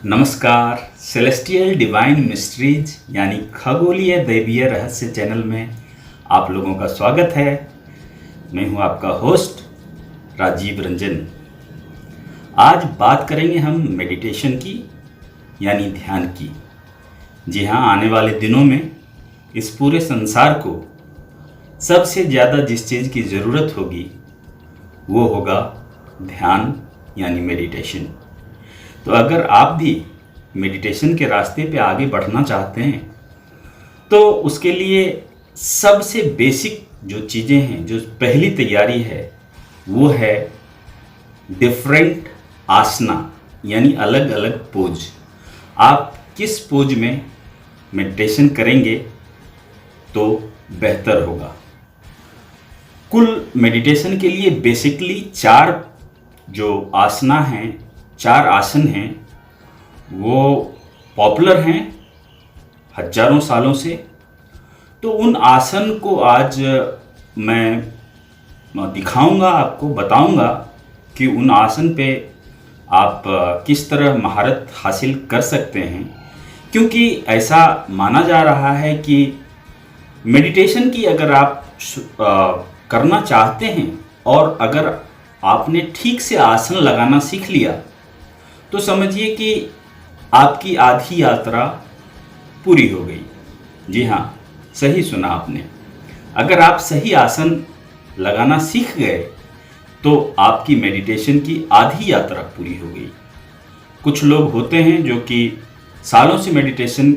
नमस्कार। Celestial divine mysteries यानी खगोलीय दैवीय रहस्य चैनल में आप लोगों का स्वागत है। मैं हूं आपका होस्ट राजीव रंजन। आज बात करेंगे हम मेडिटेशन की यानी ध्यान की। जी हाँ, आने वाले दिनों में इस पूरे संसार को सबसे ज़्यादा जिस चीज़ की ज़रूरत होगी वो होगा ध्यान यानी मेडिटेशन। तो अगर आप भी मेडिटेशन के रास्ते पे आगे बढ़ना चाहते हैं तो उसके लिए सबसे बेसिक जो चीज़ें हैं, जो पहली तैयारी है वो है डिफरेंट आसना यानी अलग अलग पोज। आप किस पोज में मेडिटेशन करेंगे तो बेहतर होगा। कुल मेडिटेशन के लिए बेसिकली 4 जो आसना हैं, 4 आसन हैं, वो पॉपुलर हैं हजारों सालों से। तो उन आसन को आज मैं दिखाऊंगा, आपको बताऊंगा कि उन आसन पे आप किस तरह महारत हासिल कर सकते हैं। क्योंकि ऐसा माना जा रहा है कि मेडिटेशन की अगर आप करना चाहते हैं और अगर आपने ठीक से आसन लगाना सीख लिया तो समझिए कि आपकी आधी यात्रा पूरी हो गई। जी हाँ, सही सुना आपने। अगर आप सही आसन लगाना सीख गए तो आपकी मेडिटेशन की आधी यात्रा पूरी हो गई। कुछ लोग होते हैं जो कि सालों से मेडिटेशन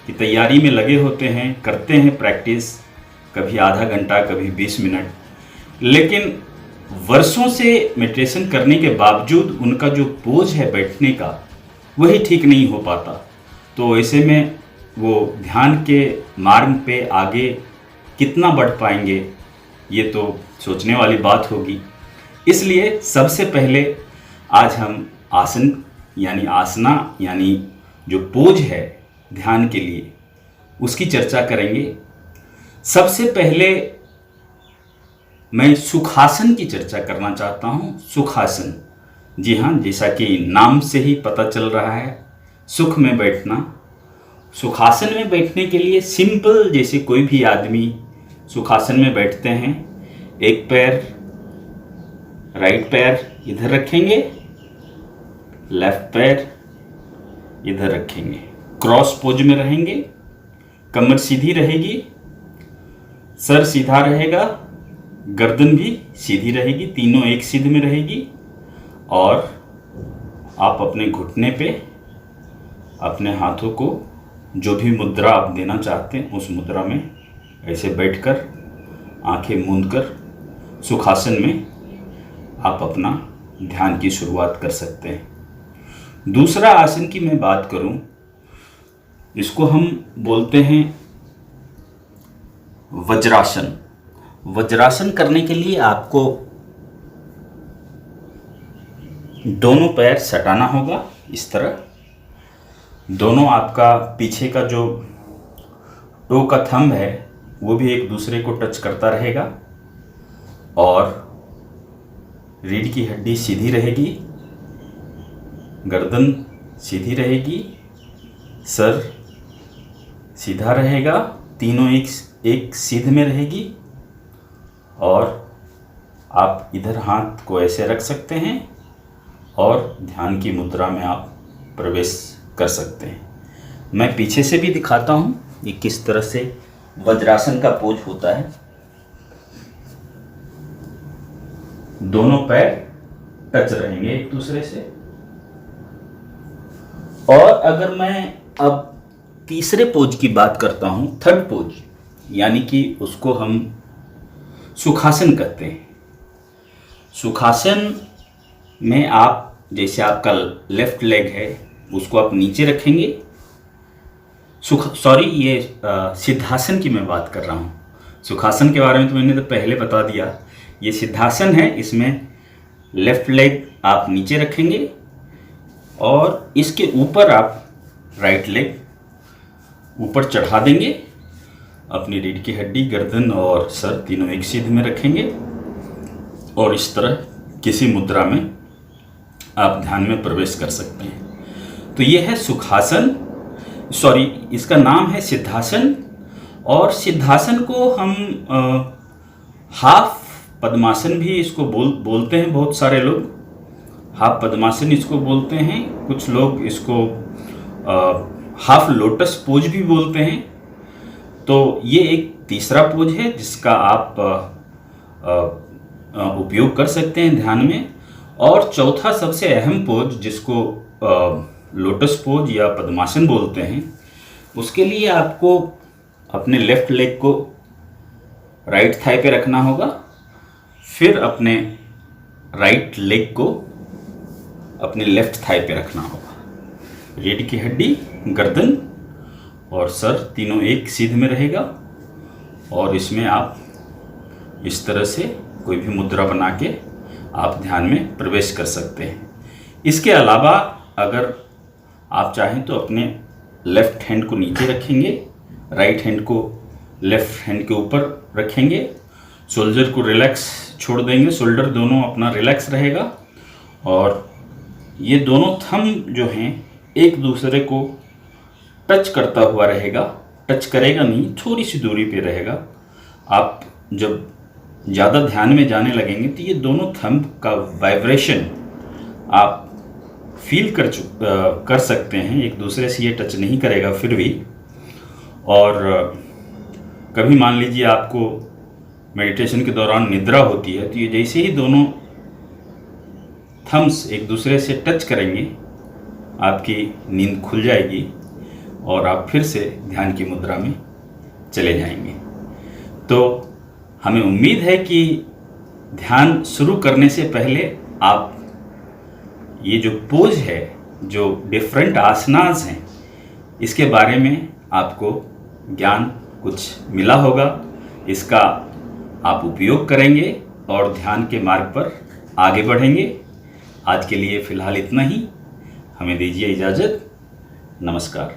की तैयारी में लगे होते हैं, करते हैं प्रैक्टिस, कभी आधा घंटा, कभी 20 मिनट, लेकिन वर्षों से मेडिटेशन करने के बावजूद उनका जो पोज है बैठने का वही ठीक नहीं हो पाता। तो ऐसे में वो ध्यान के मार्ग पे आगे कितना बढ़ पाएंगे ये तो सोचने वाली बात होगी। इसलिए सबसे पहले आज हम आसन यानी आसना यानी जो पोज है ध्यान के लिए उसकी चर्चा करेंगे। सबसे पहले मैं सुखासन की चर्चा करना चाहता हूँ। सुखासन, जी हाँ, जैसा कि नाम से ही पता चल रहा है, सुख में बैठना। सुखासन में बैठने के लिए सिंपल, जैसे कोई भी आदमी सुखासन में बैठते हैं, एक पैर, राइट पैर इधर रखेंगे, लेफ्ट पैर इधर रखेंगे, क्रॉस पोज में रहेंगे, कमर सीधी रहेगी, सर सीधा रहेगा, गर्दन भी सीधी रहेगी, तीनों एक सीध में रहेगी। और आप अपने घुटने पे अपने हाथों को जो भी मुद्रा आप देना चाहते हैं उस मुद्रा में ऐसे बैठकर आंखें मूंदकर सुखासन में आप अपना ध्यान की शुरुआत कर सकते हैं। दूसरा आसन की मैं बात करूं, इसको हम बोलते हैं वज्रासन। वज्रासन करने के लिए आपको दोनों पैर सटाना होगा इस तरह। दोनों आपका पीछे का जो टो का थंब है वो भी एक दूसरे को टच करता रहेगा और रीढ़ की हड्डी सीधी रहेगी, गर्दन सीधी रहेगी, सर सीधा रहेगा, तीनों एक सीध में रहेगी। और आप इधर हाथ को ऐसे रख सकते हैं और ध्यान की मुद्रा में आप प्रवेश कर सकते हैं। मैं पीछे से भी दिखाता हूँ ये किस तरह से वज्रासन का पोज होता है। दोनों पैर टच रहेंगे एक दूसरे से। और अगर मैं अब तीसरे पोज की बात करता हूँ, थर्ड पोज, यानी कि उसको हम सुखासन कहते हैं। सुखासन में आप, जैसे आपका लेफ्ट लेग है उसको आप नीचे रखेंगे। ये सिद्धासन की मैं बात कर रहा हूँ। सुखासन के बारे में तो मैंने तो पहले बता दिया। ये सिद्धासन है, इसमें लेफ्ट लेग आप नीचे रखेंगे और इसके ऊपर आप राइट लेग ऊपर चढ़ा देंगे, अपनी रीढ़ की हड्डी, गर्दन और सर तीनों एक सीध में रखेंगे और इस तरह किसी मुद्रा में आप ध्यान में प्रवेश कर सकते हैं। तो ये है सुखासन, सॉरी इसका नाम है सिद्धासन। और सिद्धासन को हम हाफ पद्मासन भी इसको बोलते हैं। बहुत सारे लोग हाफ पद्मासन इसको बोलते हैं, कुछ लोग इसको हाफ लोटस पोज भी बोलते हैं। तो ये एक तीसरा पोज है जिसका आप उपयोग कर सकते हैं ध्यान में। और चौथा सबसे अहम पोज जिसको लोटस पोज या पद्मासन बोलते हैं, उसके लिए आपको अपने लेफ्ट लेग को राइट थाई पे रखना होगा, फिर अपने राइट लेग को अपने लेफ्ट थाई पे रखना होगा। रीढ़ की हड्डी, गर्दन और सर तीनों एक सीध में रहेगा। और इसमें आप इस तरह से कोई भी मुद्रा बना के आप ध्यान में प्रवेश कर सकते हैं। इसके अलावा अगर आप चाहें तो अपने लेफ्ट हैंड को नीचे रखेंगे, राइट हैंड को लेफ्ट हैंड के ऊपर रखेंगे, शोल्डर को रिलैक्स छोड़ देंगे, शोल्डर दोनों अपना रिलैक्स रहेगा। और ये दोनों थंब जो हैं एक दूसरे को टच करता हुआ रहेगा, टच करेगा नहीं, थोड़ी सी दूरी पे रहेगा। आप जब ज़्यादा ध्यान में जाने लगेंगे तो ये दोनों थंब का वाइब्रेशन आप फील कर सकते हैं। एक दूसरे से ये टच नहीं करेगा फिर भी। और कभी मान लीजिए आपको मेडिटेशन के दौरान निद्रा होती है, तो ये जैसे ही दोनों थम्स एक दूसरे से टच करेंगे, आपकी नींद खुल जाएगी और आप फिर से ध्यान की मुद्रा में चले जाएंगे। तो हमें उम्मीद है कि ध्यान शुरू करने से पहले आप ये जो पोज है, जो डिफरेंट आसनास हैं, इसके बारे में आपको ज्ञान कुछ मिला होगा। इसका आप उपयोग करेंगे और ध्यान के मार्ग पर आगे बढ़ेंगे। आज के लिए फ़िलहाल इतना ही। हमें दीजिए इजाज़त। नमस्कार।